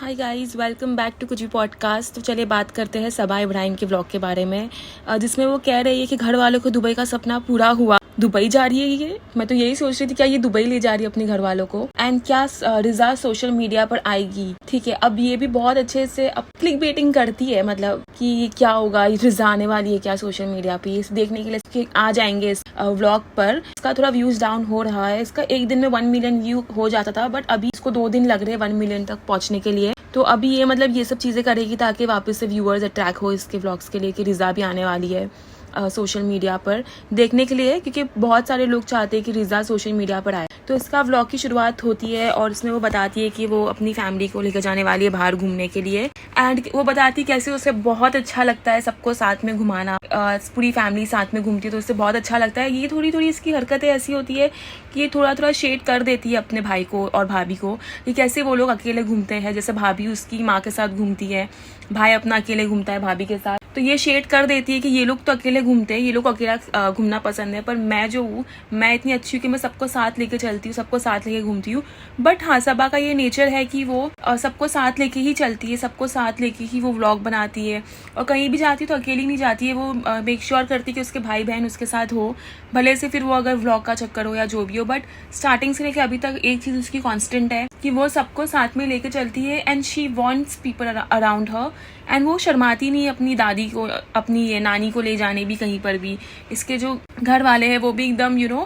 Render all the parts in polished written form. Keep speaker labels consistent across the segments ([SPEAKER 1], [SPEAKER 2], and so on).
[SPEAKER 1] Hi guys, welcome back to कुछ भी podcast. तो चलिए बात करते हैं सबा इब्राहिम के व्लॉग के बारे में, जिसमें वो कह रही है कि घर वालों को दुबई का सपना पूरा हुआ। दुबई जा रही है ये, मैं तो यही सोच रही थी क्या ये दुबई ले जा रही है अपने घर वालों को। एंड क्या रिजा सोशल मीडिया पर आएगी। ठीक है, अब ये भी बहुत अच्छे से अब क्लिक बेटिंग करती है, मतलब कि क्या होगा, रिजा आने वाली है क्या सोशल मीडिया पे, इस देखने के लिए कि आ जाएंगे इस व्लॉग पर। इसका थोड़ा व्यूज डाउन हो रहा है, इसका एक दिन में 1 मिलियन व्यू हो जाता था, बट अभी इसको 2 दिन लग रहे हैं 1 मिलियन तक पहुंचने के लिए। तो अभी ये मतलब ये सब चीज़ें करेगी ताकि वापस से व्यूअर्स अट्रैक्ट हो इसके व्लॉग्स के लिए कि रिजा भी आने वाली है सोशल मीडिया पर देखने के लिए, क्योंकि बहुत सारे लोग चाहते हैं कि रिजा सोशल मीडिया पर आए। तो इसका व्लॉग की शुरुआत होती है और इसमें वो बताती है कि वो अपनी फैमिली को लेकर जाने वाली है बाहर घूमने के लिए। एंड वो बताती है कैसे उसे बहुत अच्छा लगता है सबको साथ में घुमाना, पूरी फैमिली साथ में घूमती है तो उससे बहुत अच्छा लगता है। ये थोड़ी थोड़ी इसकी हरकतें ऐसी होती है कि ये थोड़ा थोड़ा शेड कर देती है अपने भाई को और भाभी को कि कैसे वो लोग अकेले घूमते हैं। जैसे भाभी उसकी माँ के साथ घूमती है, भाई अपना अकेले घूमता है भाभी के साथ, तो ये शेड कर देती है कि ये लोग तो अकेले घूमते हैं, ये लोग अकेला घूमना पसंद है, पर मैं जो हूँ मैं इतनी अच्छी हूँ कि मैं सबको साथ लेके चलती हूँ, सबको साथ लेके घूमती हूँ। बट हाँ, सबा का ये नेचर है कि वो सबको साथ लेके ही चलती है, सबको साथ लेके ही वो व्लॉग बनाती है और कहीं भी जाती है तो अकेली नहीं जाती है। वो मेक श्योर करती है कि उसके भाई बहन उसके साथ हो, भले से फिर वो अगर व्लॉग का चक्कर हो या जो भी हो। बट स्टार्टिंग से लेकर अभी तक एक चीज़ उसकी कॉन्स्टेंट है कि वो सबको साथ में लेके चलती है and she wants people around her. And वो शर्माती नहीं अपनी दादी को, अपनी ये नानी को ले जाने भी कहीं पर भी। इसके जो घर वाले हैं वो भी एकदम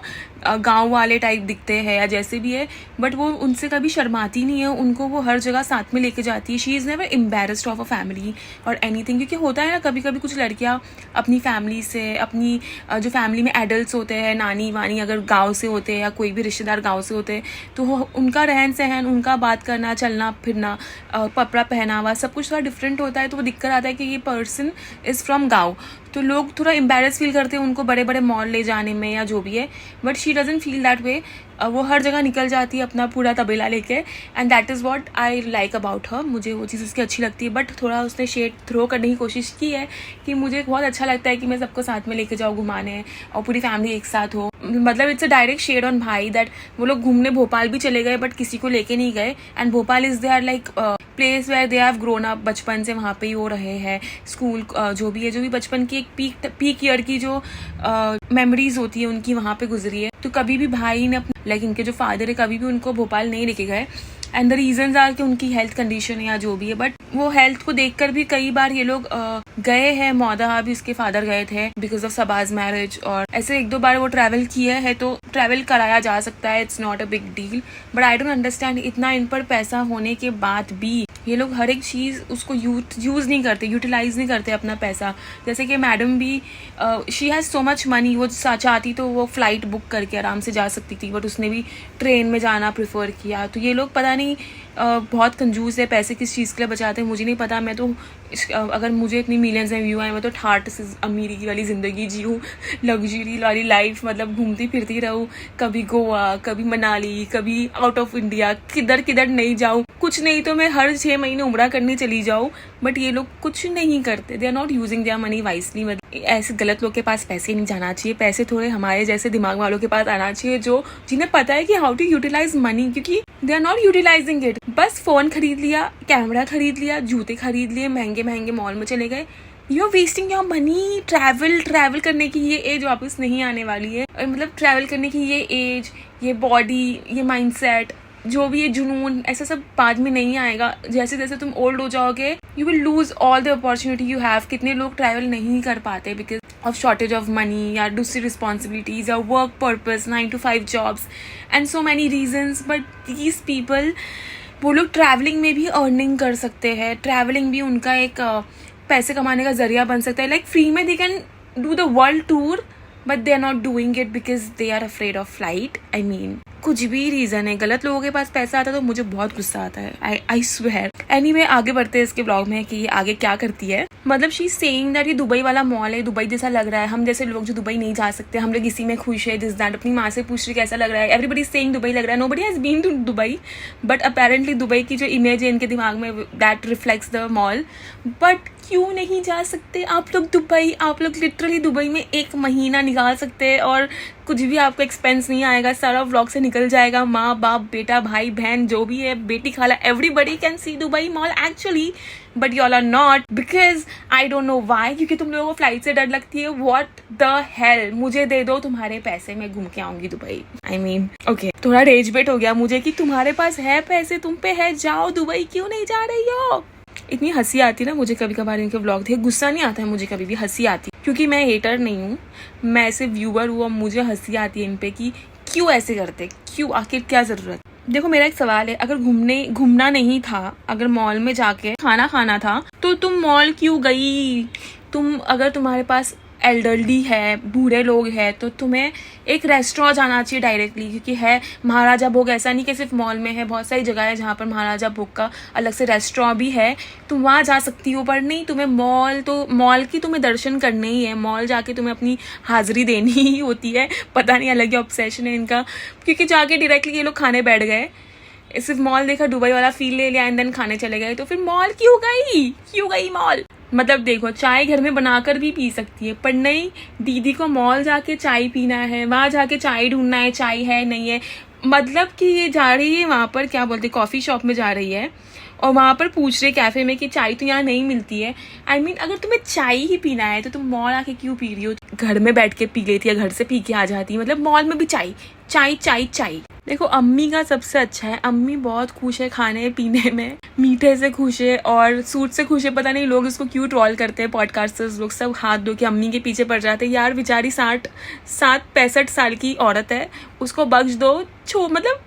[SPEAKER 1] गांव वाले टाइप दिखते हैं या जैसे भी है, बट वो उनसे कभी शर्माती नहीं है, उनको वो हर जगह साथ में लेके जाती है। She is never embarrassed of a family और एनीथिंग। क्योंकि होता है ना कभी कभी कुछ लड़कियां अपनी फैमिली से, अपनी जो फैमिली में एडल्ट्स होते हैं, नानी वानी अगर गाँव से होते हैं या कोई भी रिश्तेदार गाँव से होते हैं, तो उनका रहन सहन, उनका बात करना, चलना फिरना, कपड़ा पहनावा सब कुछ थोड़ा डिफरेंट होता है। तो वो दिक्कत आता है कि ये पर्सन इज़ फ्रॉम गाँव, तो लोग थोड़ा एम्बेरस फील करते हैं उनको बड़े बड़े मॉल ले जाने में या जो भी है। But she doesn't feel that way, वो हर जगह निकल जाती है अपना पूरा तबेला लेके। And that is what I like about her, मुझे वो चीज़ उसकी अच्छी लगती है। बट थोड़ा उसने शेड थ्रो करने की कोशिश की है कि मुझे बहुत अच्छा लगता है कि मैं सबको साथ में लेके जाऊँ घुमाने और पूरी फैमिली एक साथ हो। मतलब it's a direct shade on भाई दैट वो लोग घूमने भोपाल भी चले गए बट किसी को लेके नहीं गए। And Bhopal is they are like place where they have grown up, बचपन से वहाँ पे ही हो रहे हैं। स्कूल जो भी बचपन की एक पीक ईयर की जो मेमोरीज होती है उनकी वहाँ पे गुजरी है। तो कभी भी भाई ने लाइक इनके जो फादर है कभी भी उनको भोपाल नहीं लेके गए। एंड द रीजंस आर कि उनकी हेल्थ कंडीशन है या जो भी है। बट वो हेल्थ को देखकर भी कई बार ये लोग गए हैं। मौदा भी उसके फादर गए थे बिकॉज ऑफ सबाज मैरिज, और ऐसे 1-2 बार वो ट्रैवल किया है तो ट्रैवल कराया जा सकता है, it's not a big deal. But I don't understand, इतना इन पर पैसा होने के बाद भी ये लोग हर एक चीज़ उसको यूज़ नहीं करते, यूटिलाइज नहीं करते अपना पैसा। जैसे कि मैडम भी she has so much money, वो चाहती तो वो फ्लाइट बुक करके आराम से जा सकती थी, बट उसने भी ट्रेन में जाना प्रेफर किया। तो ये लोग पता नहीं बहुत कंजूस है, पैसे किस चीज़ के लिए बचाते हैं मुझे नहीं पता। मैं तो अगर मुझे इतनी मिलियंस में व्यू आए मैं तो ठाट से अमीरी वाली ज़िंदगी जीऊँ, लग्जरी वाली लाइफ, मतलब घूमती फिरती रहूँ, कभी गोवा, कभी मनाली, कभी आउट ऑफ इंडिया, किधर किधर नहीं जाऊँ, कुछ नहीं तो मैं हर 6 महीने उम्रा करने चली जाऊँ। बट ये लोग कुछ नहीं करते, they are not using their money wisely. मतलब ऐसे गलत लोग के पास पैसे नहीं जाना चाहिए, पैसे थोड़े हमारे जैसे दिमाग वालों के पास आना चाहिए जो जिन्हें पता है कि हाउ टू यूटिलाइज मनी, क्योंकि they are not utilising it. बस फोन खरीद लिया, कैमरा खरीद लिया, जूते खरीद लिए, महंगे महंगे मॉल में चले गए। You are wasting your money. Travel करने की ये एज वापस नहीं आने वाली है। मतलब ट्रैवल करने की ये एज, ये बॉडी, ये माइंडसेट, जो भी ये जुनून, ऐसा सब बाद में नहीं आएगा। जैसे जैसे तुम ओल्ड हो जाओगे you will lose all the opportunity you have. कितने लोग ट्रैवल नहीं कर पाते because of shortage of money या दूसरी रिस्पॉन्सिबिलिटीज या work purpose, 9 to 5 jobs and so many reasons. But these people, वो लोग ट्रैवलिंग में भी अर्निंग कर सकते हैं, ट्रैवलिंग भी उनका एक पैसे कमाने का जरिया बन सकता है। लाइक फ्री में they can do the world tour but they are not doing it because they are afraid of flight. I mean कुछ भी रीज़न है, गलत लोगों के पास पैसा आता है तो मुझे बहुत गुस्सा आता है। I swear. एनीवे आगे बढ़ते हैं इसके ब्लॉग में कि ये आगे क्या करती है। मतलब शी सेइंग दैट ये दुबई वाला मॉल है, दुबई जैसा लग रहा है, हम जैसे लोग जो दुबई नहीं जा सकते हम लोग इसी में खुश है, दिस दैट। अपनी माँ से पूछ रही कैसा लग रहा है, एवरीबडी सेइंग दुबई लग रहा है, nobody has been to Dubai but apparently Dubai की जो इमेज है इनके दिमाग में that reflects the mall. But क्यों नहीं जा सकते आप लोग दुबई? आप लोग लिटरली दुबई में 1 महीना निकाल सकते हैं और कुछ भी आपको एक्सपेंस नहीं आएगा, सारा व्लॉग से निकल जाएगा। माँ बाप बेटा भाई बहन जो भी है, बेटी खाला, everybody can see Dubai mall actually, but you all are not because I don't know why, क्योंकि तुम लोगों को फ्लाइट से डर लगती है। व्हाट द हेल, मुझे दे दो तुम्हारे पैसे, मैं घूम के आऊंगी दुबई। आई मीन ओके, थोड़ा रेज बेट हो गया मुझे कि तुम्हारे पास है पैसे, तुम पे है, जाओ दुबई, क्यों नहीं जा रही हो? इतनी हंसी आती है ना मुझे कभी कभार इनके व्लॉग देख, गुस्सा नहीं आता है मुझे कभी भी, हंसी आती है, क्योंकि मैं हेटर नहीं हूँ, मैं ऐसे व्यूअर हूँ और मुझे हंसी आती है इन पे कि क्यों ऐसे करते, क्यों, आखिर क्या जरूरत। देखो मेरा एक सवाल है, अगर घूमना नहीं था, अगर मॉल में जाके खाना खाना था तो तुम मॉल क्यों गई? अगर तुम्हारे पास एल्डरली है, बूढ़े लोग हैं, तो तुम्हें एक रेस्टोरेंट जाना चाहिए डायरेक्टली, क्योंकि है महाराजा भोग, ऐसा नहीं कि सिर्फ मॉल में है, बहुत सारी जगह है जहाँ पर महाराजा भोग का अलग से रेस्टोरेंट भी है, तुम वहाँ जा सकती हो। पर नहीं, तुम्हें मॉल की तुम्हें दर्शन करने ही है, मॉल जाके तुम्हें अपनी हाजिरी देनी ही होती है। पता नहीं, अलग ही ऑब्सेशन है इनका, क्योंकि जाके डायरेक्टली ये लोग खाने बैठ गए, सिर्फ मॉल देखा, दुबई वाला फील ले लिया एंड देन खाने चले गए। तो फिर मॉल क्यों गई मॉल? मतलब देखो, चाय घर में बनाकर भी पी सकती है, पर नहीं, दीदी को मॉल जाके चाय पीना है, वहां जाके चाय ढूंढना है, चाय है नहीं है। मतलब कि ये जा रही है वहां पर, क्या बोलते, कॉफी शॉप में जा रही है और वहां पर पूछ रहे कैफे में कि चाय तो यहाँ नहीं मिलती है। आई मीन अगर तुम्हें चाय ही पीना है तो तुम मॉल आके क्यों पी रही हो? घर में बैठ के पी लेती है, घर से पी के आ जाती, मतलब मॉल में भी चाय चाय चाय चाय। देखो अम्मी का सबसे अच्छा है, अम्मी बहुत खुश है खाने पीने में, मीठे से खुश है और सूट से खुश है। पता नहीं लोग इसको क्यों ट्रोल करते हैं, पॉडकास्टर्स लोग सब हाथ धो के अम्मी के पीछे पड़ जाते हैं। यार बेचारी 65 साल की औरत है, उसको बख्श दो, मतलब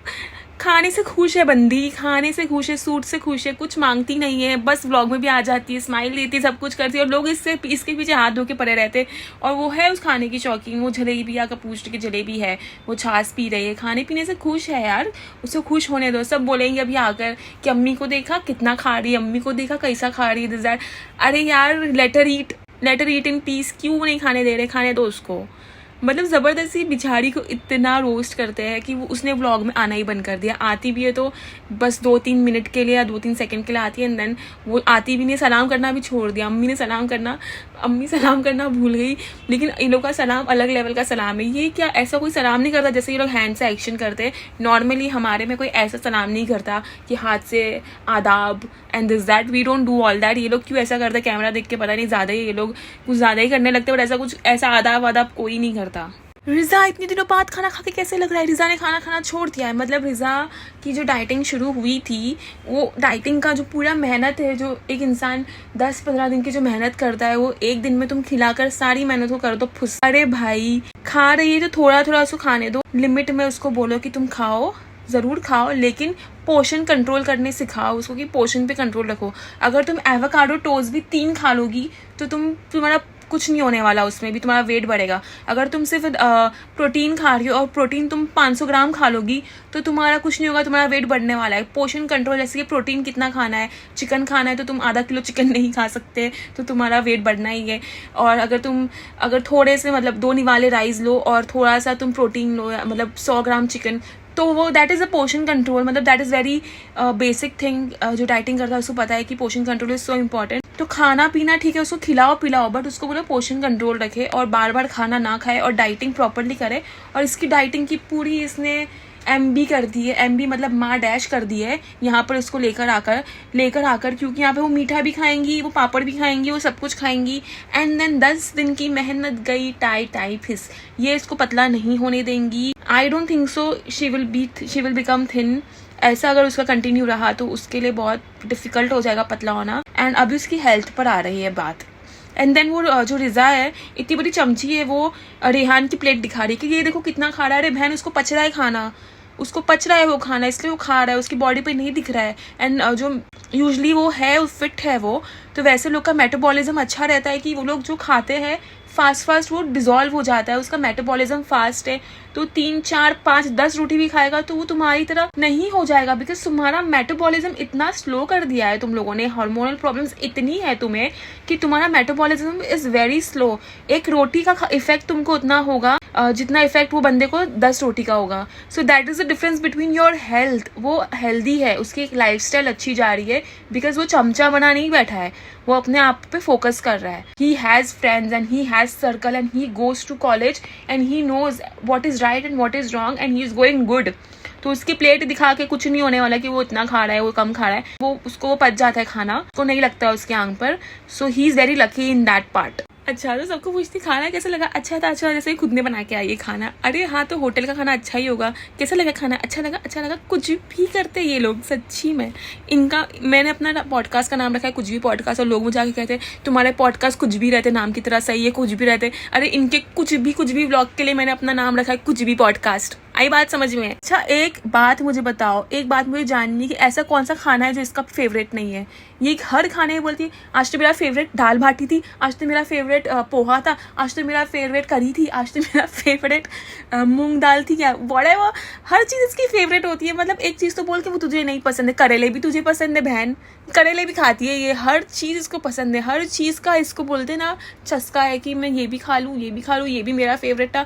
[SPEAKER 1] खाने से खुश है बंदी, खाने से खुश है, सूट से खुश है, कुछ मांगती नहीं है, बस व्लॉग में भी आ जाती है, स्माइल देती है, सब कुछ करती है और लोग इसके पीछे हाथ धो के पड़े रहते। और वो है उस खाने की शौकीन, वो जलेबी आकर पूछते कि जलेबी है, वो छाछ पी रही है, खाने पीने से खुश है यार, उसे खुश होने दो। सब बोलेंगे अभी आकर कि अम्मी को देखा कितना खा रही है, अम्मी को देखा कैसा खा रही है, दिस दैट। अरे यार लेटर ईट इन पीस, क्यों नहीं खाने दे रहे, खाने दो उसको। मतलब ज़बरदस्ती बिचारी को इतना रोस्ट करते हैं कि वो उसने व्लॉग में आना ही बंद कर दिया। आती भी है तो बस 2-3 मिनट के लिए या 2-3 सेकंड के लिए आती है एंड देन वो आती भी नहीं, सलाम करना भी छोड़ दिया। अम्मी सलाम करना भूल गई, लेकिन इन लोग का सलाम अलग लेवल का सलाम है। ये क्या ऐसा कोई सलाम नहीं करता जैसे ये लोग हैंड से एक्शन करते हैं। नॉर्मली हमारे में कोई ऐसा सलाम नहीं करता कि हाथ से आदाब and this that, we don't do all that. ये लोग क्यों ऐसा करते हैं, कैमरा देख के पता नहीं ज़्यादा ही ये लोग कुछ ज़्यादा ही करने लगते हैं, बट ऐसा आदाब वादाब कोई नहीं करता। रिजा इतने दिनों बाद खाना खा के कैसे लग रहा है? रिजा ने खाना खाना छोड़ दिया है। मतलब रिजा की जो डाइटिंग शुरू हुई थी, वो डाइटिंग का जो पूरा मेहनत है, जो एक इंसान 10-15 दिन की जो मेहनत करता है, वो एक दिन में तुम खिलाकर सारी मेहनत को कर दो फुस। अरे भाई खा रही है तो थोड़ा थोड़ा उसको खाने दो, लिमिट में उसको बोलो कि तुम खाओ, ज़रूर खाओ, लेकिन पोर्शन कंट्रोल करने सिखाओ उसको कि पोर्शन पे कंट्रोल रखो। अगर तुम एवोकाडो टोस्ट भी 3 खा लोगी तो तुम्हारा कुछ नहीं होने वाला, उसमें भी तुम्हारा वेट बढ़ेगा। अगर तुम सिर्फ प्रोटीन खा रही हो और प्रोटीन तुम 500 ग्राम खा लोगी तो तुम्हारा कुछ नहीं होगा, तुम्हारा वेट बढ़ने वाला है। पोर्शन कंट्रोल, जैसे कि प्रोटीन कितना खाना है, चिकन खाना है तो तुम आधा किलो चिकन नहीं खा सकते, तो तुम्हारा वेट बढ़ना ही है। और अगर थोड़े से मतलब 2 निवाले राइस लो और थोड़ा सा तुम प्रोटीन लो, मतलब 100 ग्राम चिकन, तो वो that is a portion control. मतलब that is very basic thing. जो डाइटिंग करता है उसको पता है कि portion control is so important. तो खाना पीना ठीक है, उसको खिलाओ पिलाओ, बट उसको बोलो पोर्शन कंट्रोल रखे और बार बार खाना ना खाए और डाइटिंग प्रॉपरली करे। और इसकी डाइटिंग की पूरी इसने MB कर दी है, MB मतलब माँ डैश कर दी है यहाँ पर उसको लेकर आकर, क्योंकि यहाँ पे वो मीठा भी खाएंगी, वो पापड़ भी खाएंगी, वो सब कुछ खाएंगी। एंड देन 10 दिन की मेहनत गई टाई फिस। ये इसको पतला नहीं होने देंगी। I don't think so she will become thin. ऐसा अगर उसका कंटिन्यू रहा तो उसके लिए बहुत डिफिकल्ट हो जाएगा पतला होना। एंड अभी उसकी हेल्थ पर आ रही है बात। एंड देन वो जो रिजा है, इतनी बड़ी चमची है, वो रेहान की प्लेट दिखा रही है कि ये देखो कितना खा रहा है। अरे बहन, उसको पच रहा है खाना, उसको पच रहा है वो खाना, इसलिए वो खा रहा है, उसकी बॉडी पे नहीं दिख रहा है। एंड जो यूजली वो है, फिट है वो, तो वैसे लोग का मेटाबॉलिज्म अच्छा रहता है कि वो लोग जो खाते हैं फास्ट वो डिजॉल्व हो जाता है, उसका मेटाबॉलिज्म फास्ट है। तो 3, 4, 5, 10 रोटी भी खाएगा तो वो तुम्हारी तरह नहीं हो जाएगा, बिकॉज तुम्हारा मेटाबॉलिज्म इतना स्लो कर दिया है तुम लोगों ने। हार्मोनल प्रॉब्लम्स इतनी है तुम्हें कि तुम्हारा मेटाबॉलिज्म इज वेरी स्लो। एक रोटी का इफेक्ट तुमको उतना होगा जितना इफेक्ट वो बंदे को 10 रोटी का होगा. So that is the difference between your health. वो हेल्दी है, उसकी एक लाइफस्टाइल अच्छी जा रही है, बिकॉज वो चमचा बना नहीं बैठा है, वो अपने आप पे फोकस कर रहा है. He has friends and he has circle and he goes to college and he knows what is right and what is wrong and he is going good. तो उसकी प्लेट दिखा के कुछ नहीं होने वाला कि वो इतना खा रहा है, वो कम खा रहा है. वो उसको वो पच जाता है खाना, उसको नहीं लगता है उसके आंख पर. So he is very lucky in that part. अच्छा, तो सबको पूछती खाना कैसा लगा. अच्छा था, अच्छा, जैसे खुद ने बना के आई है खाना. अरे हाँ, तो होटल का खाना अच्छा ही होगा. कैसा लगा खाना, अच्छा लगा, अच्छा लगा. कुछ भी करते ये लोग सच्ची में. इनका मैंने अपना पॉडकास्ट का नाम रखा है कुछ भी पॉडकास्ट, और लोग मुझे आके कहते हैं तुम्हारे पॉडकास्ट कुछ भी रहते, नाम की तरह सही है, कुछ भी रहते. अरे इनके कुछ भी व्लॉग के लिए मैंने अपना नाम रखा है कुछ भी पॉडकास्ट. आई बात समझ में. अच्छा, एक बात मुझे बताओ, एक बात मुझे जाननी कि ऐसा कौन सा खाना है जो इसका फेवरेट नहीं है. ये हर खाने में बोलती है आज तो मेरा फेवरेट दाल बाटी थी, आज तो मेरा फेवरेट पोहा था, आज तो मेरा फेवरेट करी थी, आज तो मेरा फेवरेट मूंग दाल थी. क्या बड़े वो हर चीज़ इसकी फेवरेट होती है. मतलब एक चीज़ तो बोल के वो तुझे नहीं पसंद है. करेले भी तुझे पसंद है बहन, करेले भी खाती है ये. हर चीज़ इसको पसंद है, हर चीज़ का इसको बोलते ना चस्का है कि मैं ये भी खा लूँ, ये भी खा लूँ, ये भी मेरा फेवरेट था.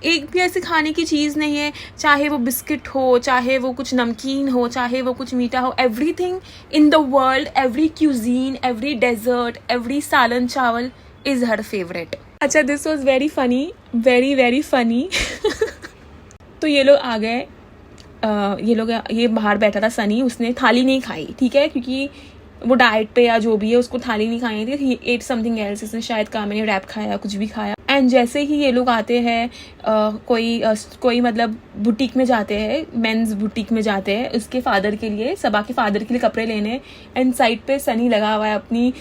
[SPEAKER 1] एक भी ऐसी खाने की चीज़ नहीं है, चाहे वो बिस्किट हो, चाहे वो कुछ नमकीन हो, चाहे वो कुछ मीठा हो. Everything in the world, every cuisine, every dessert, every salan chawal is her favourite. अच्छा, this was very funny, very very funny. तो ये लोग आ गए, ये बाहर बैठा था सनी, उसने थाली नहीं खाई, ठीक है, क्योंकि वो डाइट पे या जो भी है, उसको थाली नहीं खाई थी. ही एट समथिंग एल्स, इसने शायद कहा मैंने रैप खाया, कुछ भी खाया. एंड जैसे ही ये लोग आते हैं, कोई मतलब बुटीक में जाते हैं, मेंस बुटीक में जाते हैं उसके फादर के लिए, सबा के फादर के लिए कपड़े लेने. एंड साइड पे सनी लगा हुआ है अपनी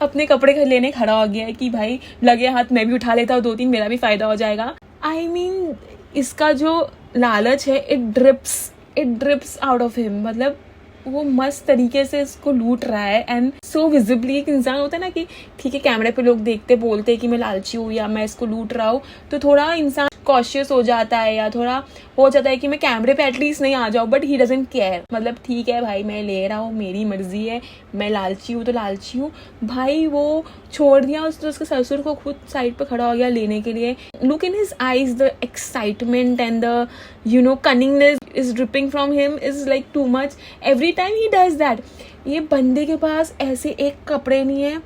[SPEAKER 1] अपने कपड़े लेने खड़ा हो गया है कि भाई लगे हाथ मैं भी उठा लेता हूँ 2-3, मेरा भी फायदा हो जाएगा. आई मीन इसका जो लालच है, it drips out of him. मतलब वो मस्त तरीके से इसको लूट रहा है. एंड सो विजिबली एक इंसान होता है ना कि ठीक है, कैमरे पे लोग देखते बोलते हैं कि मैं लालची हूँ या मैं इसको लूट रहा हूँ, तो थोड़ा इंसान कॉशियस हो जाता है या थोड़ा हो जाता है कि मैं कैमरे पे एटलीस्ट नहीं आ जाऊँ. But he doesn't care. मतलब ठीक है भाई, मैं ले रहा हूँ, मेरी मर्जी है, मैं लालची हूँ तो लालची हूँ. भाई वो छोड़ दिया उसके ससुर को, खुद साइड पे खड़ा हो गया लेने के लिए. Look in his eyes, the excitement and the cunningness is dripping from him is like too much. Every time he does that. ये बंदे के पास ऐसे एक कपड़े नहीं है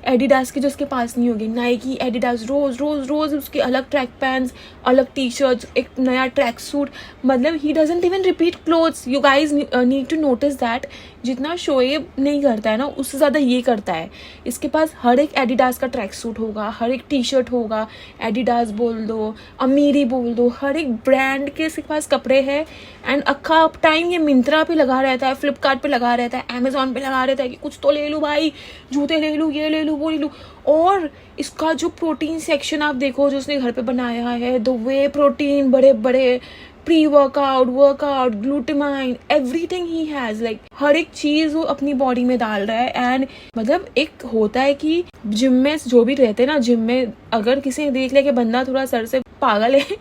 [SPEAKER 1] एडिडास के जो उसके पास नहीं होगी. नाइकी, एडिडास, रोज उसके अलग ट्रैक पैंट्स, अलग टी शर्ट्स, एक नया ट्रैक सूट. मतलब he doesn't even repeat clothes. You guys need to notice that. जितना शोएब नहीं करता है ना, उससे ज़्यादा ये करता है. इसके पास हर एक एडिडास का ट्रैक सूट होगा, हर एक टी शर्ट होगा, एडिडास बोल दो, अमीरी बोल दो, हर एक ब्रांड के इसके पास कपड़े हैं. एंड अक्खा टाइम ये मिंत्रा पे लगा रहता है, फ्लिपकार्ट पे लगा रहता है, अमेजोन पे लगा रहता है कि कुछ तो ले लूँ भाई, जूते ले लूँ, ये ले लूँ, वो ले लूँ. और इसका जो प्रोटीन सेक्शन आप देखो जो उसने घर पे बनाया है, द वे प्रोटीन, बड़े बड़े pre workout, glutamine, everything he has. Like हर एक चीज वो अपनी बॉडी में डाल रहा है. एंड मतलब एक होता है कि जिम में जो भी रहते हैं ना, जिम में अगर किसी ने देख लिया कि बंदा थोड़ा सर से पागल है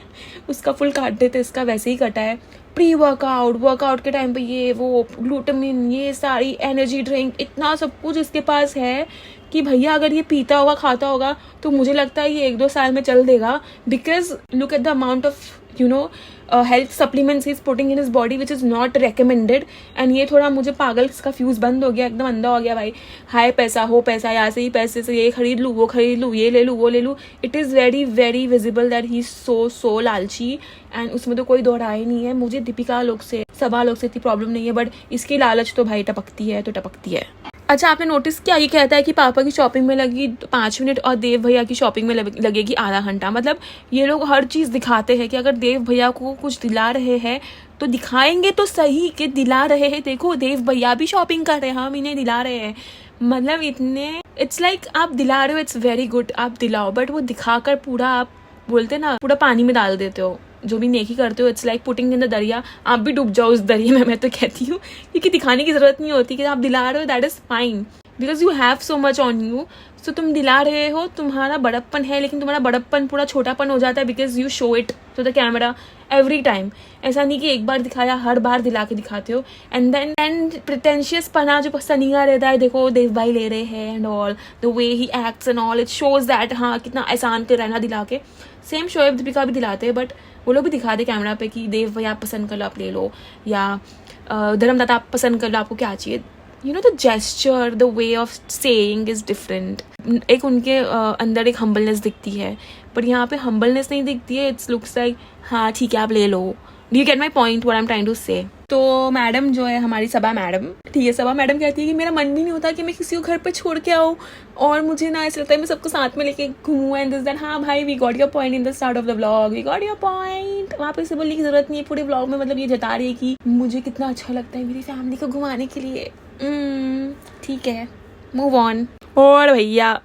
[SPEAKER 1] उसका फुल काट देते, इसका वैसे ही कटा है. प्री वर्कआउट के टाइम पे ये वो ग्लूटामिन, ये सारी एनर्जी ड्रिंक, इतना सब कुछ इसके पास है कि भैया अगर ये पीता होगा, खाता होगा, तो मुझे लगता है ये 1-2 साल में चल देगा. Because look at the amount of health supplements he's putting in his body which is not recommended. and ये थोड़ा मुझे पागल इसका फ्यूज बंद हो गया, एकदम अंधा हो गया भाई. हाय पैसा हो पैसा, यहाँ से ही पैसे से ये खरीद लूँ, वो खरीद लूँ, ये ले लूँ, वो ले लूँ. It is very very visible that he so लालची. एंड उसमें तो कोई दोहराई नहीं है. मुझे दीपिका लोग से, सबा लोग से इतनी प्रॉब्लम नहीं है, बट इसकी लालच तो भाई टपकती है तो टपकती है. अच्छा, आपने नोटिस किया, ये कहता है कि पापा की शॉपिंग में लगी 5 मिनट और देव भैया की शॉपिंग में लगेगी आधा घंटा. मतलब ये लोग हर चीज़ दिखाते हैं कि अगर देव भैया को कुछ दिला रहे हैं तो दिखाएंगे तो सही कि दिला रहे हैं. देखो देव भैया भी शॉपिंग कर रहे हैं, हम इन्हें दिला रहे हैं. मतलब इतने इट्स लाइक आप दिला रहे हो, इट्स वेरी गुड, आप दिलाओ, बट वो दिखाकर पूरा आप बोलते ना पूरा पानी में डाल देते हो. जो भी नेकी करते हो, it's like putting in the दरिया. आप भी डूब जाओ उस दरिया में, मैं तो कहती हूँ, क्योंकि दिखाने की जरूरत नहीं होती कि आप दिला रहे हो, that is fine. Because you have so much on you. So तुम दिला रहे हो, तुम्हारा बड़प्पन है, लेकिन तुम्हारा बड़प्पन पूरा छोटापन हो जाता है because you show it to the camera every time. ऐसा नहीं कि एक बार दिखाया, हर बार दिला के दिखाते हो. एंड देन एंड प्रिटेंशियस पना जो सनीगा रहता है, देखो देव भाई ले रहे हैं and all the way he acts and all, it shows that हाँ कितना आसान कर रहना दिला के. सेम शोएब दीपिका भी दिलाते हैं, बट वो लोग भी दिखाते कैमरा पे कि देव भाई आप पसंद कर लो, आप ले लो, या धर्मदाता आप पसंद कर लो, आपको क्या चाहिए. You know the gesture, the way of saying is different. एक उनके अंदर एक हम्बलनेस दिखती है, बट यहाँ पे हम्बलनेस नहीं दिखती है. इट्स लुक्स लाइक हाँ ठीक है आप ले लो. Do you get my point what I am trying to say. तो मैडम जो है हमारी सबा मैडम, ठीक है, सबा मैडम कहती है कि मेरा मन भी नहीं होता कि मैं किसी को घर पे छोड़ के आऊँ, और मुझे ना ऐसा लगता है मैं सबको साथ में लेके घूमूँ एंड दिस दैट. हाँ भाई, we got your point in the start of the vlog, we got your point. वहाँ पे इसे बोलने की जरूरत नहीं है. पूरे व्लॉग में मतलब ये जता रही है कि मुझे कितना अच्छा लगता है मेरी फैमिली को घुमाने के लिए. ठीक है, मूव ऑन. और भैया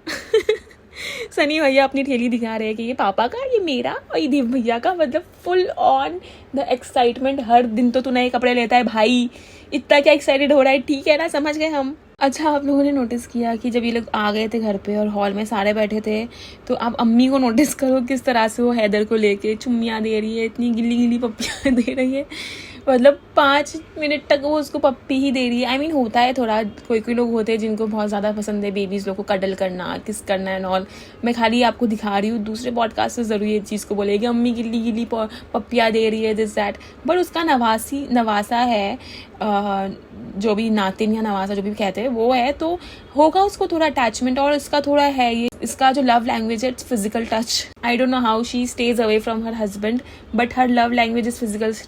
[SPEAKER 1] सनी भैया अपनी ठेली दिखा रहे हैं कि ये पापा का, ये मेरा, और ये देव भैया का. मतलब फुल ऑन द एक्साइटमेंट. हर दिन तो तू नए कपड़े लेता है भाई, इतना क्या एक्साइटेड हो रहा है. ठीक है ना, समझ गए हम. अच्छा, आप लोगों ने नोटिस किया कि जब ये लोग आ गए थे घर पे और हॉल में सारे बैठे थे, तो आप अम्मी को नोटिस करो किस तरह से वो हैदर को लेके चुम्मियाँ दे रही है, इतनी गिल्ली गिल्ली पप्पियाँ दे रही है. मतलब 5 मिनट तक वो उसको पप्पी ही दे रही है. आई मीन होता है थोड़ा, कोई लोग होते हैं जिनको बहुत ज़्यादा पसंद है बेबीज़ लोग को कडल करना, किस करना एंड ऑल. मैं खाली आपको दिखा रही हूँ. दूसरे पॉडकास्ट से ज़रूर ये चीज़ को बोलेगी अम्मी गिल्ली गिल्ली पप्पियाँ दे रही है, दिस दैट. बट उसका नवासा है, जो भी नातिन या नवासा जो भी कहते हैं वो है, तो होगा उसको थोड़ा अटैचमेंट. और इसका थोड़ा है, ये इसका जो लव लैंग्वेज है it's physical touch. I don't know how she stays away from her husband, but her love language is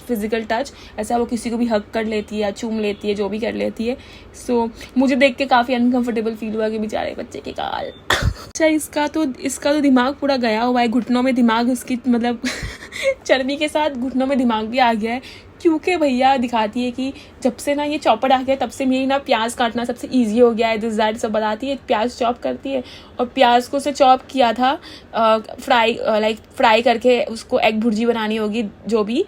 [SPEAKER 1] physical touch. ऐसा वो किसी को भी हक कर लेती है या चूम लेती है, जो भी कर लेती है. सो मुझे देख के काफ़ी अनकंफर्टेबल फील हुआ कि बेचारे बच्चे के काल. अच्छा, इसका तो दिमाग पूरा गया हुआ है, घुटनों में दिमाग उसकी, मतलब चर्बी के साथ घुटनों में दिमाग भी आ गया है. क्योंकि भैया दिखाती है कि जब से ना ये चॉपर आ गया तब से मेरी ना प्याज काटना सबसे इजी हो गया है, दिस दैट सब बताती है. प्याज चॉप करती है, और प्याज को उसे चॉप किया था फ्राई करके उसको एग भुर्जी बनानी होगी जो भी,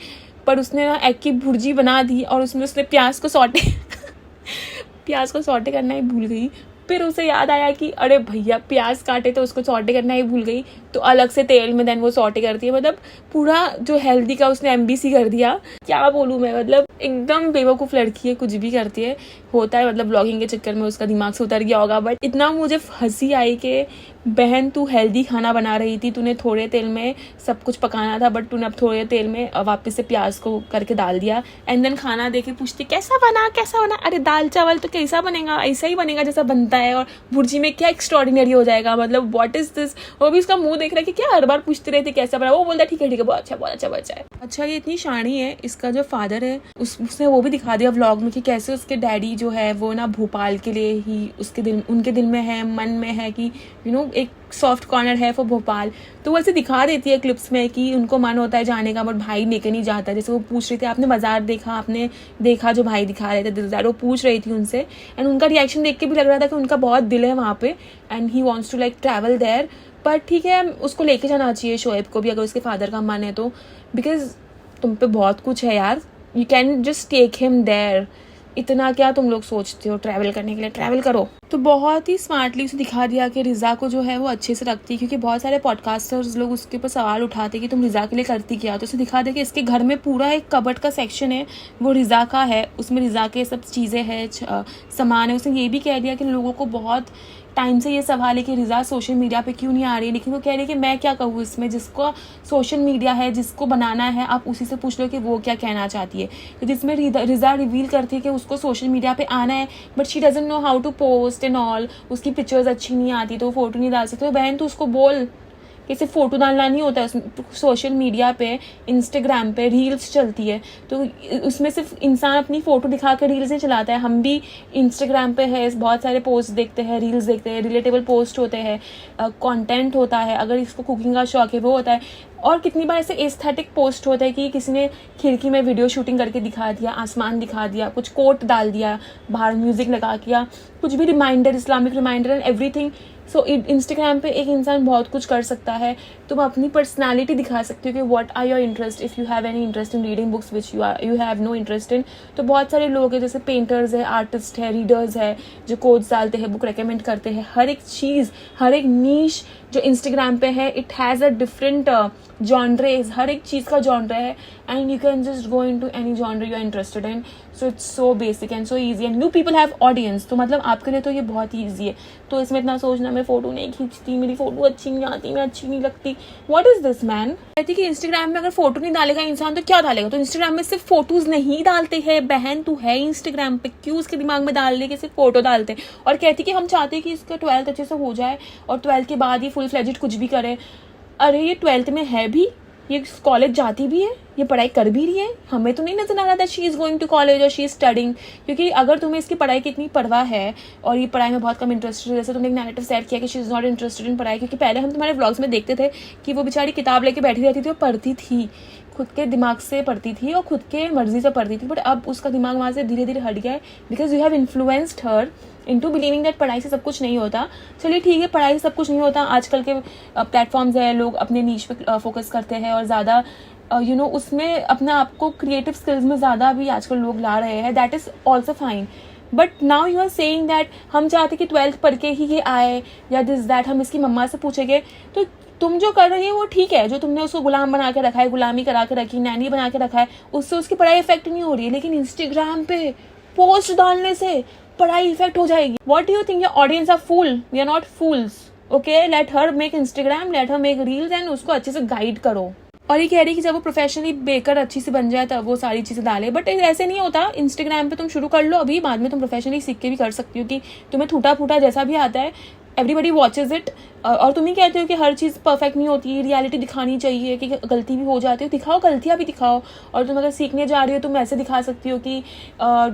[SPEAKER 1] पर उसने ना एग की भुर्जी बना दी और उसमें उसने प्याज को सॉटे करना ही भूल गई. फिर उसे याद आया कि अरे भैया प्याज काटे तो उसको सॉटे करना ही भूल गई, तो अलग से तेल में देन वो सॉटे करती है. मतलब पूरा जो हेल्दी का उसने MBC कर दिया. क्या बोलूँ मैं, मतलब एकदम बेवकूफ़ लड़की है, कुछ भी करती है. होता है मतलब ब्लॉगिंग के चक्कर में उसका दिमाग से उतर गया होगा. बट इतना मुझे हंसी आई कि बहन तू हेल्दी खाना बना रही थी, तूने थोड़े तेल में सब कुछ पकाना था, बट तूने अब थोड़े तेल में वापस से प्याज को करके डाल दिया. एंड देन खाना देके पूछती कैसा बना. अरे दाल चावल तो कैसा बनेगा, ऐसा ही बनेगा जैसा बनता है, और भुर्जी में क्या एक्स्ट्रॉर्डिनरी हो जाएगा. मतलब व्हाट इज दिस. वो भी उसका मुंह देख रहा है कि क्या हर बार पूछते रहते कैसा बना. वो बोलता है ठीक है बहुत अच्छा है. अच्छा, ये इतनी शानी है. इसका जो फादर है उसने वो भी दिखा दिया व्लॉग में कि कैसे उसके डैडी जो है वो ना भोपाल के लिए ही उनके दिल में है, मन में है कि यू नो एक सॉफ्ट कॉर्नर है फॉर भोपाल. तो वो ऐसे दिखा देती है क्लिप्स में कि उनको मन होता है जाने का, बट भाई लेके नहीं जाता. जैसे वो पूछ रही थी आपने मज़ार देखा, आपने देखा जो भाई दिखा रहे थे दिलदार, वो पूछ रही थी उनसे. एंड उनका रिएक्शन देख के भी लग रहा था कि उनका बहुत दिल है वहाँ पे and he wants to like travel there. पर ठीक है, उसको लेके जाना चाहिए शोएब को भी, अगर उसके फादर का मन है तो. बिकॉज तुम पे बहुत कुछ है यार, you can just take him there. इतना क्या तुम लोग सोचते हो, ट्रैवल करने के लिए ट्रैवल करो. तो बहुत ही स्मार्टली उसे दिखा दिया कि रिज़ा को जो है वो अच्छे से रखती है, क्योंकि बहुत सारे पॉडकास्टर्स लोग उसके ऊपर सवाल उठाते कि तुम रिज़ा के लिए करती क्या. तो उसे दिखा दे कि इसके घर में पूरा एक कबर्ड का सेक्शन है वो रिज़ा का है, उसमें रिज़ा के सब चीज़ें हैं, सामान है. उसने ये भी कह दिया कि लोगों को बहुत टाइम से ये सवाल है कि रिज़ा सोशल मीडिया पे क्यों नहीं आ रही है, लेकिन वो कह रही है कि मैं क्या कहूँ इसमें, जिसको सोशल मीडिया है, जिसको बनाना है, आप उसी से पूछ लो कि वो क्या कहना चाहती है. तो जिसमें रिज़ा रिवील करती है कि उसको सोशल मीडिया पे आना है, but she doesn't know how to post and all. उसकी पिक्चर्स अच्छी नहीं आती तो वो फोटो नहीं डाल सकती. तो बहन तू उसको बोल कि सिर्फ फ़ोटो डालना नहीं होता है. सोशल मीडिया पे, इंस्टाग्राम पे रील्स चलती है, तो उसमें सिर्फ इंसान अपनी फ़ोटो दिखा कर रील्स नहीं चलाता है. हम भी इंस्टाग्राम पे है, बहुत सारे पोस्ट देखते हैं, रील्स देखते हैं, रिलेटेबल पोस्ट होते हैं, कंटेंट होता है. अगर इसको कुकिंग का शौक है वो होता है. और कितनी बार ऐसे एस्थेटिक पोस्ट होता है कि किसी ने खिड़की में वीडियो शूटिंग करके दिखा दिया, आसमान दिखा दिया, कुछ कोट डाल दिया, बाहर म्यूज़िक लगा दिया, कुछ भी reminder, Islamic reminder and everything. So Instagram पे एक इंसान बहुत कुछ कर सकता है. तुम अपनी पर्सनालिटी दिखा सकते हो कि what are your interest. If you have any interest in reading books which you have no interest in, तो बहुत सारे लोग हैं जैसे पेंटर्स है, आर्टिस्ट है, रीडर्स है, जो कोड्स डालते हैं, बुक रेकमेंड करते हैं. हर एक चीज़, हर एक नीश जो इंस्टाग्राम पे है, it has a different genres. हर एक चीज़ का जॉनर है and you can just go into any genre you are interested in. So it's so basic and so easy and you people have audience. तो मतलब आपके लिए तो ये बहुत ही ईजी है. तो इसमें इतना सोचना मैं फ़ोटो नहीं खींचती, मेरी फ़ोटो अच्छी नहीं आती, मैं अच्छी नहीं लगती, व्हाट इज़ दिस मैन. कहती कि इंस्टाग्राम में अगर फोटो नहीं डालेगा इंसान तो क्या डालेगा. तो इंस्टाग्राम में सिर्फ फोटोज नहीं डालते हैं बहन. तू है इंस्टाग्राम पे, क्यों उसके दिमाग में डाल दे कि सिर्फ फोटो डालते हैं. और कहती कि हम चाहते हैं कि इसका 12th अच्छे से हो जाए और 12th के बाद ये फुल फ्लेजेड कुछ भी करे. अरे ये 12th में है भी, ये कॉलेज जाती भी है, ये पढ़ाई कर भी रही है. हमें तो नहीं नजर आ रहा था she is going to college और शी इज़ स्टडिंग. क्योंकि अगर तुम्हें इसकी पढ़ाई की इतनी परवाह है और ये पढ़ाई में बहुत कम इंटरेस्टेड है, जैसे तुमने एक नैरेटिव सेट किया कि she is not interested in पढ़ाई. क्योंकि पहले हम तुम्हारे व्लॉग्स में देखते थे कि वो बेचारी किताब लेके बैठी रहती थी और पढ़ती थी, खुद के दिमाग से पढ़ती थी और खुद के मर्जी से पढ़ती थी. बट अब उसका दिमाग वहाँ से धीरे धीरे हट गया है because you have influenced her into believing that पढ़ाई से सब कुछ नहीं होता. चलिए ठीक है, पढ़ाई से सब कुछ नहीं होता. आजकल के प्लेटफॉर्म्स है, लोग अपने नीश पे फोकस करते हैं और ज़्यादा उसमें अपना आपको क्रिएटिव स्किल्स में ज़्यादा भी आजकल लोग ला रहे हैं. That is also fine. But now you are saying that हम चाहते कि 12th पढ़ के ही ये आए या दिस दैट. हम इसकी मम्मा से पूछेंगे. तो तुम जो कर रही है वो ठीक है, जो तुमने उसको गुलाम बना के रखा है, गुलामी करा के रखी, नैनी बना के रखा है, उससे उसकी पढ़ाई इफेक्ट नहीं हो रही है. लेकिन इंस्टाग्राम पे पोस्ट डालने से पढ़ाई इफेक्ट हो जाएगी. What do you think your audience are fool? We are not fools. Okay, let her make Instagram, let her make reels and उसको अच्छे से गाइड करो. और ये कह रही कि जब वो प्रोफेशनली बेकर अच्छी से बन जाए तब वो सारी चीज़ें डाले. बट ऐसे नहीं होता. इंस्टाग्राम पे तुम शुरू कर लो अभी, बाद में तुम प्रोफेशनली सीख के भी कर सकती हो कि तुम्हें टूटा फूटा जैसा भी आता है, एवरीबडी वॉचेज इट. और तुम ही कहते हो कि हर चीज़ परफेक्ट नहीं होती, रियलिटी दिखानी चाहिए कि गलती भी हो जाती है. दिखाओ, गलतियाँ भी दिखाओ. और तुम अगर सीखने जा रही हो तुम ऐसे दिखा सकती हो कि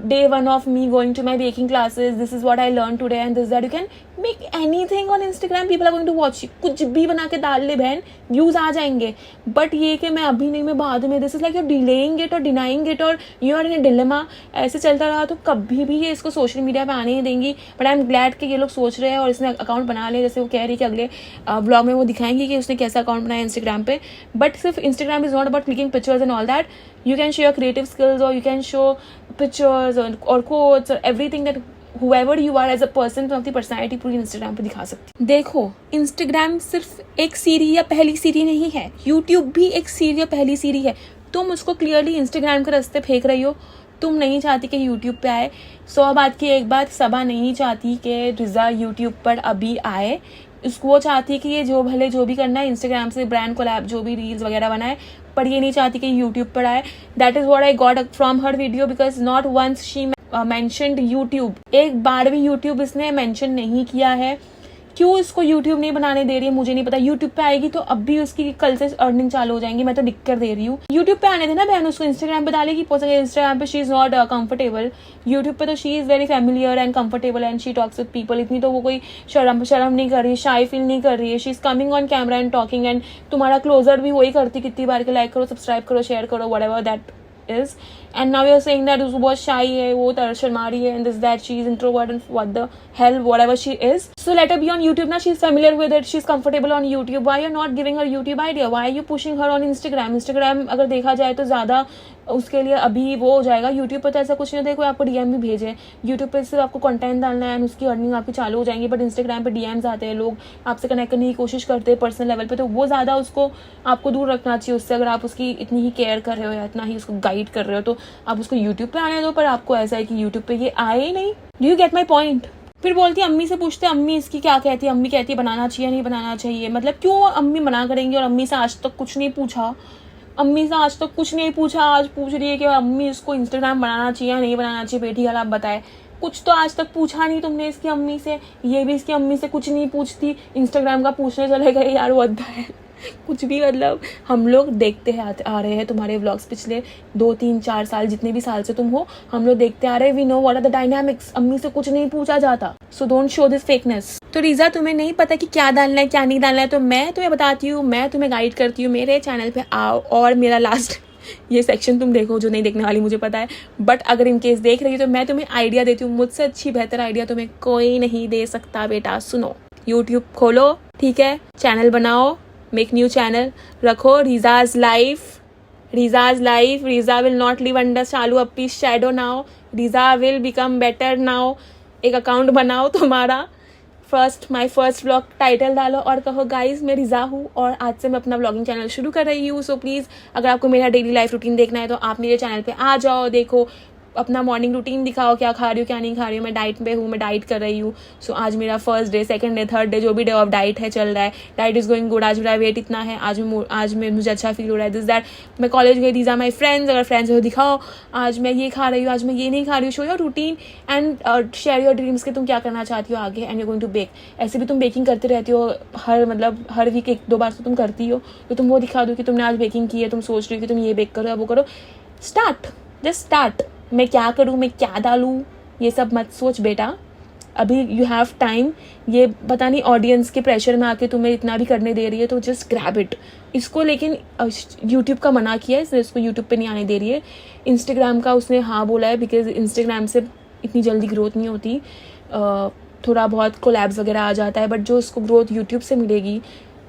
[SPEAKER 1] day 1 of me going to my baking classes, this is what I learn today and this that. You can make any thing on Instagram, people are going to watch. कुछ भी बना के डाल ले बहन, व्यूज आ जाएंगे. बट ये कि मैं अभी नहीं, मैं बाद में, this is like your delaying it और डिनाइंग इट और you are in a dilemma. ऐसे चलता रहा तो कभी भी ये इसको सोशल मीडिया पे आने ही देंगी. बट आई एम ग्लैड कि ये लोग सोच रहे हैं और इसने अकाउंट बना लिया. जैसे वो कह रही है कि अगले ब्लॉग में वो दिखाएंगे कि उसने कैसा अकाउंट बनाया इंस्टाग्राम पे. बट सिर्फ Instagram is not about clicking pictures and all that. You can show your creative skills और यू कैन शो पिक्चर्स और कोट्स और everything that whoever you are as a person, तुम अपनी personality पूरी Instagram पे दिखा सकती. देखो, इंस्टाग्राम सिर्फ एक सीरी या पहली सीरी नहीं है, यूट्यूब भी एक सीरी या पहली सीरी है. तुम उसको क्लियरली इंस्टाग्राम के रास्ते फेंक रही हो. तुम नहीं चाहती कि यूट्यूब पे आए. 100 बात की एक बात, सबा नहीं चाहती कि रिजा यूट्यूब पर अभी आए. उसको वो चाहती है कि ये जो भले जो भी करना है इंस्टाग्राम से ब्रांड कोलैब जो भी रील्स वगैरह बनाए, पर ये नहीं चाहती कि यूट्यूब पर आए. That is what I got from her video because not once she mentioned YouTube. एक बार भी यूट्यूब इसने मेंशन नहीं किया है. क्यों इसको यूट्यूब नहीं बनाने दे रही है मुझे नहीं पता. यूट्यूब पे आएगी तो अब भी उसकी कल से अर्निंग चालू हो जाएंगी. मैं तो लिख कर दे रही हूँ. यूट्यूब पे आने देना बहन, उसको इंस्टाग्राम पे डालेगी. हो सके इंस्टाग्राम पे she is not comfortable. YouTube पे तो she is very familiar and comfortable and she talks with people. इतनी तो वो कोई शर्म नहीं कर रही, शाई फील नहीं कर रही है. She is coming on camera and talking and तुम्हारा क्लोजर भी वही करती कितनी बार के लाइक करो, सब्सक्राइब करो, शेयर करो, whatever that is. And now you're saying that वो बहुत shy है, वो शर्मा रही है and this that she is introvert and what the hell whatever she is. So let her be on YouTube now. She's familiar with it. She's comfortable on YouTube. Why you're not giving her YouTube idea? Why are you pushing her on Instagram? Instagram अगर देखा जाए तो ज़्यादा उसके लिए अभी वो हो जाएगा. यूट्यूब पर तो ऐसा कुछ नहीं होता है, कोई आपको डीएम भी भेजे. यूट्यूब पर सिर्फ आपको कंटेंट डालना है एंड उसकी अर्निंग आपकी चालू हो जाएंगी. बट इंस्टाग्राम पे डीएम्स आते हैं, लोग आपसे कनेक्ट करने की कोशिश करते हैं पर्सनल लेवल पे. तो वो ज़्यादा उसको आपको दूर रखना चाहिए उससे. अगर आप उसकी इतनी ही केयर कर रहे हो या इतना ही उसको गाइड कर रहे हो तो आप उसको यूट्यूब पे आने दो. पर आपको ऐसा है कि यूट्यूब पे ये आए ही नहीं. Do you get my point? फिर बोलती है अम्मी से पूछते, अम्मी इसकी क्या कहती है. अम्मी कहती है बनाना चाहिए नहीं बनाना चाहिए. मतलब क्यों अम्मी मना करेंगी? और अम्मी से आज तक कुछ नहीं पूछा. अम्मी से आज तक कुछ नहीं पूछा, आज पूछ रही है कि अम्मी इसको इंस्टाग्राम बनाना चाहिए या नहीं बनाना चाहिए. बेटी हाल आप बताए. कुछ तो आज तक पूछा नहीं तुमने इसकी अम्मी से. ये भी इसकी अम्मी से कुछ नहीं पूछती, इंस्टाग्राम का पूछने चले गए. यार वो अद्धा है कुछ भी. मतलब हम लोग देखते हैं आ रहे हैं तुम्हारे व्लॉग्स पिछले 2 3 4 साल, जितने भी साल से तुम हो, हम लोग देखते आ रहे हैं. We know what are the dynamics. अम्मी से कुछ नहीं पूछा जाता. So don't show this fakeness. तो रीजा तुम्हें नहीं पता कि क्या डालना है क्या नहीं डालना है, तो मैं तुम्हें बताती हूँ, मैं तुम्हें गाइड करती हूँ. मेरे चैनल पे आओ और मेरा लास्ट ये सेक्शन तुम देखो. जो नहीं देखने वाली मुझे पता है, बट अगर इन केस देख रही हो तो मैं तुम्हें आइडिया देती हूँ. मुझसे अच्छी बेहतर आइडिया तुम्हें कोई नहीं दे सकता बेटा. सुनो, यूट्यूब खोलो, ठीक है, चैनल बनाओ, मेक न्यू चैनल, रखो Riza's life, Riza will not live under Shalu Appi shadow now, Riza will become better now. एक अकाउंट बनाओ तुम्हारा, माई फर्स्ट व्लॉग टाइटल डालो और कहो गाइज मैं रीज़ा हूँ और आज से मैं अपना व्लॉगिंग चैनल शुरू कर रही हूँ। सो प्लीज़ अगर आपको मेरा डेली लाइफ रूटीन देखना है तो आप मेरे चैनल पे आ जाओ, देखो, अपना मॉर्निंग रूटीन दिखाओ, क्या खा रही हूँ क्या नहीं खा रही हूँ। मैं डाइट पे हूँ, मैं डाइट कर रही हूँ। सो आज मेरा first day, second day, third day, जो भी डे ऑफ डाइट है चल रहा है, डाइट इज़ गोइंग गुड। आज मेरा वेट इतना है, आज मुझे अच्छा फील हो रहा है, दिस दैट। मैं कॉलेज गई, दीज आर माई फ्रेंड्स, अगर फ्रेंड्स हो दिखाओ आज मैं ये खा रही हूँ, आज मैं ये नहीं खा रही हूँ। Show your routine and share your dreams के तुम क्या करना चाहती हो आगे, and you going to bake. ऐसे भी तुम बेकिंग करते रहती हो, हर वीक 1-2 बार तो तुम करती हो, तो तुम वो दिखा दो कि तुमने आज बेकिंग की है, तुम सोच रही हो कि तुम ये बेक करो या वो करो। Just start. मैं क्या करूँ, मैं क्या डालूँ, ये सब मत सोच बेटा, अभी यू हैव टाइम। ये पता नहीं ऑडियंस के प्रेशर में आके तुम्हें इतना भी करने दे रही है, तो जस्ट ग्रैब इट इसको। लेकिन यूट्यूब का मना किया है, इसलिए इसको यूट्यूब पे नहीं आने दे रही है। इंस्टाग्राम का उसने हाँ बोला है, बिकॉज इंस्टाग्राम से इतनी जल्दी ग्रोथ नहीं होती, थोड़ा बहुत कोलैब्स वगैरह आ जाता है, बट जो उसको ग्रोथ यूट्यूब से मिलेगी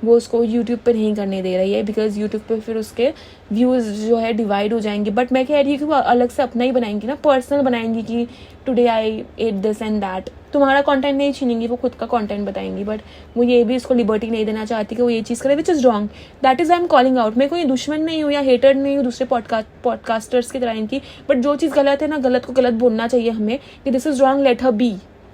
[SPEAKER 1] वो उसको यूट्यूब पे नहीं करने दे रही है, बिकॉज यूट्यूब पे फिर उसके व्यूज़ जो है डिवाइड हो जाएंगे। बट मैं कह रही हूँ कि वो अलग से अपना ही बनाएंगी ना, पर्सनल बनाएंगी कि today I at this and that. तुम्हारा कंटेंट नहीं छीनेंगी, वो खुद का कंटेंट बताएंगी, बट वो ये भी इसको लिबर्टी नहीं देना चाहती कि वो ये चीज़ करे, which is wrong. That is I am calling out. मैं कोई दुश्मन नहीं हूँ या हेटर नहीं हूँ दूसरे पॉडकास्टर्स की तरह इनकी, बट जो चीज़ गलत है ना, गलत को गलत बोलना चाहिए हमें कि this is wrong,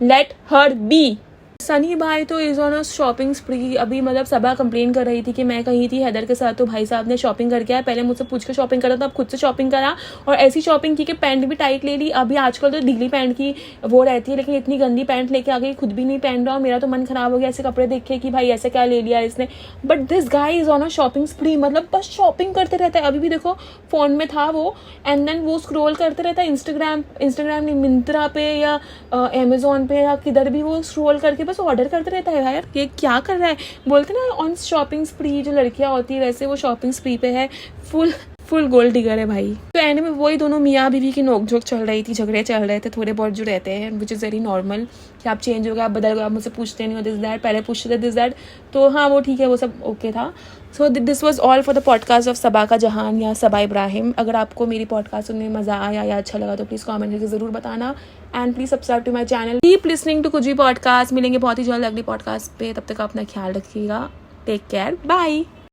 [SPEAKER 1] let her be. Sunny भाई तो is on a shopping spree. अभी मतलब सबा कंप्लेन कर रही थी कि मैं कहीं थी हैदर के साथ, तो भाई साहब ने शॉपिंग करके आया, पहले मुझसे पूछ के शॉपिंग करा, तो अब खुद से शॉपिंग करा और ऐसी शॉपिंग की कि पैंट भी टाइट ले ली। अभी आजकल तो ढीली पैंट की वो रहती है, लेकिन इतनी गंदी पैंट लेके आ गई, खुद भी नहीं पहन रहा। मेरा तो मन खराब हो गया ऐसे कपड़े देख के कि भाई ऐसा क्या ले लिया इसने। But this guy is on a shopping स्प्री, मतलब बस शॉपिंग करते रहता है। अभी भी देखो फ़ोन में था वो, एंड देन वो स्क्रोल करते रहता है इंस्टाग्राम नहीं, मिंत्रा पे या अमेजोन पे या किधर भी वो स्क्रोल करके बस ऑर्डर करते रहता है। यार ये क्या कर रहा है, बोलते ना ऑन शॉपिंग स्प्री, जो लड़कियां होती है वैसे वो शॉपिंग स्प्री पे है, फुल गोल्ड डिगर है भाई। तो एंड में वही दोनों मियाँ बीवी की नोकझोंक चल रही थी, झगड़े चल रहे थे थोड़े बहुत जो रहते हैं, विच इज़ वेरी नॉर्मल कि आप चेंज हो गए, आप बदल गए, आप मुझसे पूछते नहीं हो दिस दैट, पहले पूछते थे दिस दैट, तो हाँ वो ठीक है, वो सब ओके था। So this was all for the podcast of Saba का जहान या सबा इब्राहिम। अगर आपको मेरी पॉडकास्ट सुनने में मज़ा आया या अच्छा लगा तो प्लीज़ कमेंट करके ज़रूर बताना, and please subscribe to my channel, keep listening to कुछ भी पॉडकास्ट। मिलेंगे बहुत ही जल्द अगली पॉडकास्ट पे, तब तक अपना ख्याल रखिएगा, टेक केयर, बाय।